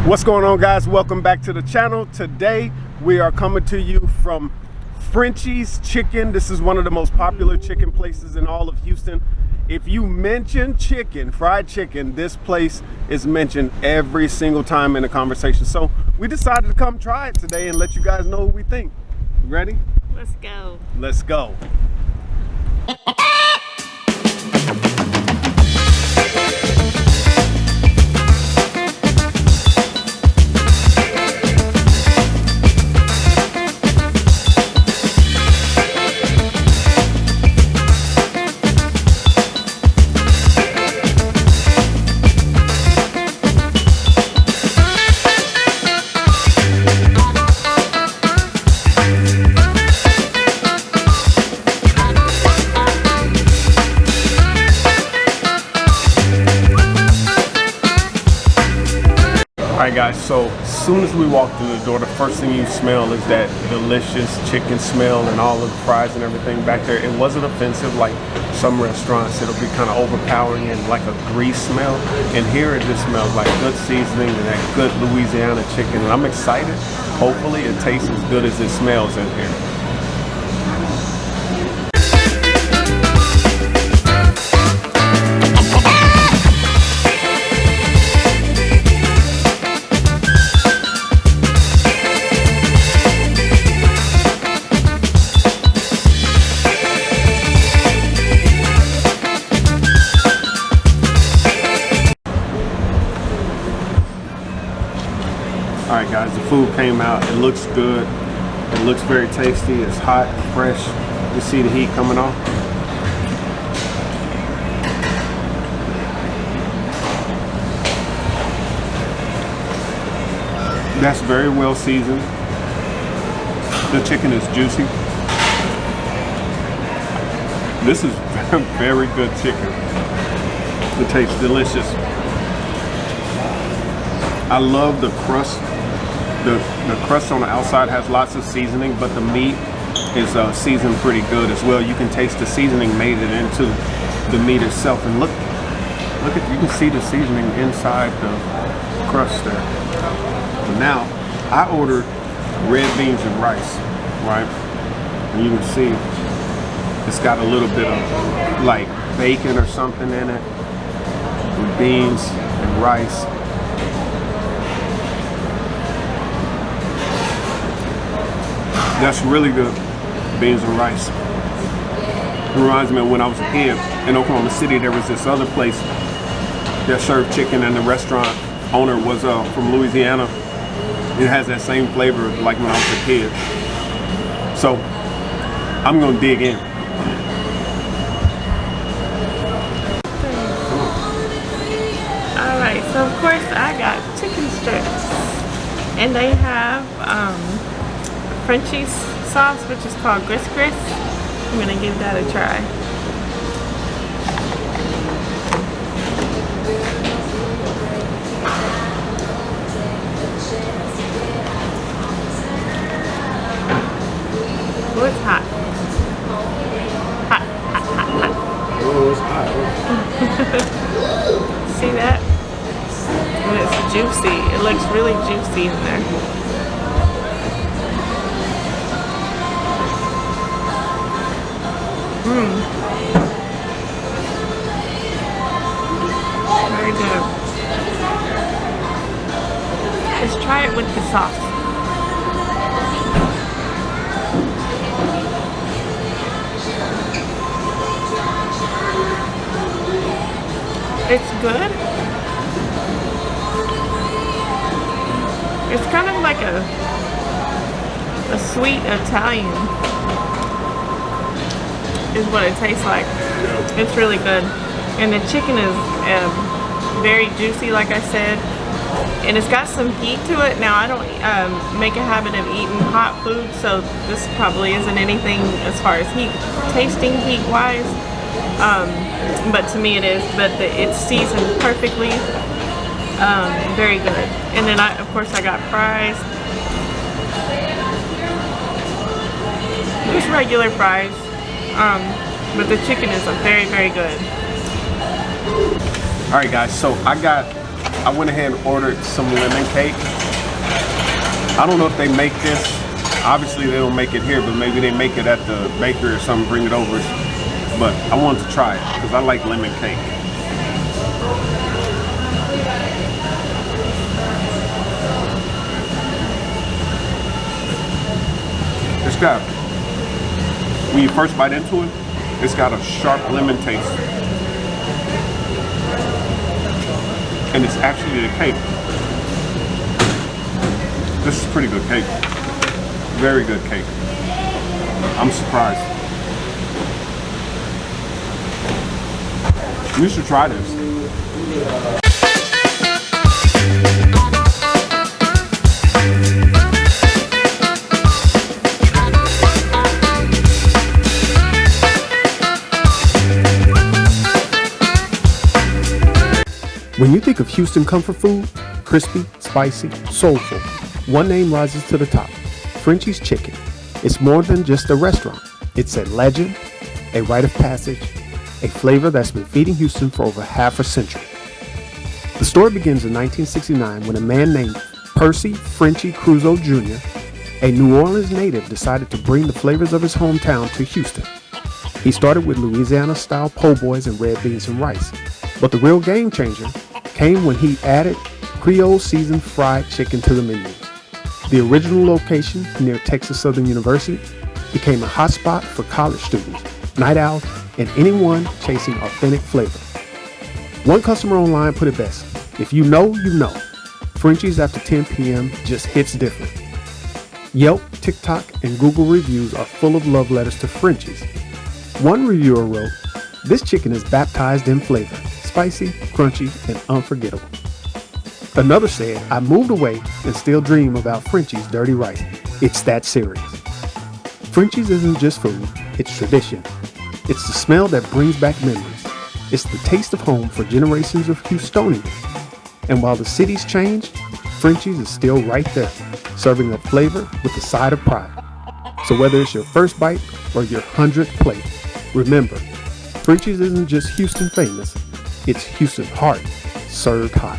What's going on, guys? Welcome back to the channel. Today we are coming to you from Frenchys Chicken. This is one of the most popular chicken places in all of Houston. If you mention chicken, fried chicken, this place is mentioned every single time in the conversation. So we decided to come try it today and let you guys know what we think. You ready? Let's go. Let's go. Alright guys, so as soon as we walked through the door, the first thing you smell is that delicious chicken smell and all of the fries and everything back there. It wasn't offensive like some restaurants. It'll be kind of overpowering and like a grease smell. And here it just smells like good seasoning and that good Louisiana chicken. And I'm excited. Hopefully it tastes as good as it smells in here. Alright guys, the food came out. It looks good. It looks very tasty. It's hot, fresh. You see the heat coming off. That's very well seasoned. The chicken is juicy. This is very good chicken. It tastes delicious. I love the crust. The crust on the outside has lots of seasoning, but the meat is seasoned pretty good as well. You can taste the seasoning made it into the meat itself. And look at, you can see the seasoning inside the crust there. But now, I ordered red beans and rice, right? And you can see it's got a little bit of like bacon or something in it, with beans and rice. That's really good, beans and rice. It reminds me of when I was a kid in Oklahoma City. There was this other place that served chicken, and the restaurant owner was from Louisiana. It has that same flavor like when I was a kid. So I'm gonna dig in. All right, so of course I got chicken strips, and they have Frenchys sauce, which is called Gris Gris. I'm gonna give that a try. Oh, it's hot. Hot, hot, hot, hot. Oh, it's hot. See that? And it's juicy. It looks really juicy in there. Very good. Let's try it with the sauce. It's good. It's kind of like a sweet Italian is what it tastes like. It's really good. And the chicken is very juicy, like I said. And it's got some heat to it. Now, I don't make a habit of eating hot food, so this probably isn't anything as far as tasting heat-wise. But to me it is. But it's seasoned perfectly. Very good. And then, of course, I got fries. Just regular fries. But the chicken is very, very good. Alright guys, so I got I went ahead and ordered some lemon cake. I don't know if they make this. Obviously they don't make it here, but maybe they make it at the bakery or something, bring it over. But I wanted to try it because I like lemon cake. It's got, when you first bite into it, it's got a sharp lemon taste. And it's actually the cake. This is pretty good cake. Very good cake. I'm surprised. You should try this. When you think of Houston comfort food, crispy, spicy, soulful, one name rises to the top: Frenchys Chicken. It's more than just a restaurant. It's a legend, a rite of passage, a flavor that's been feeding Houston for over half a century. The story begins in 1969 when a man named Percy Frenchy Creuzot Jr., a New Orleans native, decided to bring the flavors of his hometown to Houston. He started with Louisiana-style po' boys and red beans and rice, but the real game changer came when he added Creole seasoned fried chicken to the menu. The original location near Texas Southern University became a hotspot for college students, night owls, and anyone chasing authentic flavor. One customer online put it best: if you know, you know. Frenchys after 10 p.m. just hits different. Yelp, TikTok, and Google reviews are full of love letters to Frenchys. One reviewer wrote, "This chicken is baptized in flavor, spicy, crunchy, and unforgettable." Another said, "I moved away and still dream about Frenchys dirty rice. It's that serious." Frenchys isn't just food, it's tradition. It's the smell that brings back memories. It's the taste of home for generations of Houstonians. And while the city's changed, Frenchys is still right there, serving up flavor with a side of pride. So whether it's your first bite or your 100th plate, remember, Frenchys isn't just Houston famous, it's Houston heart served hot.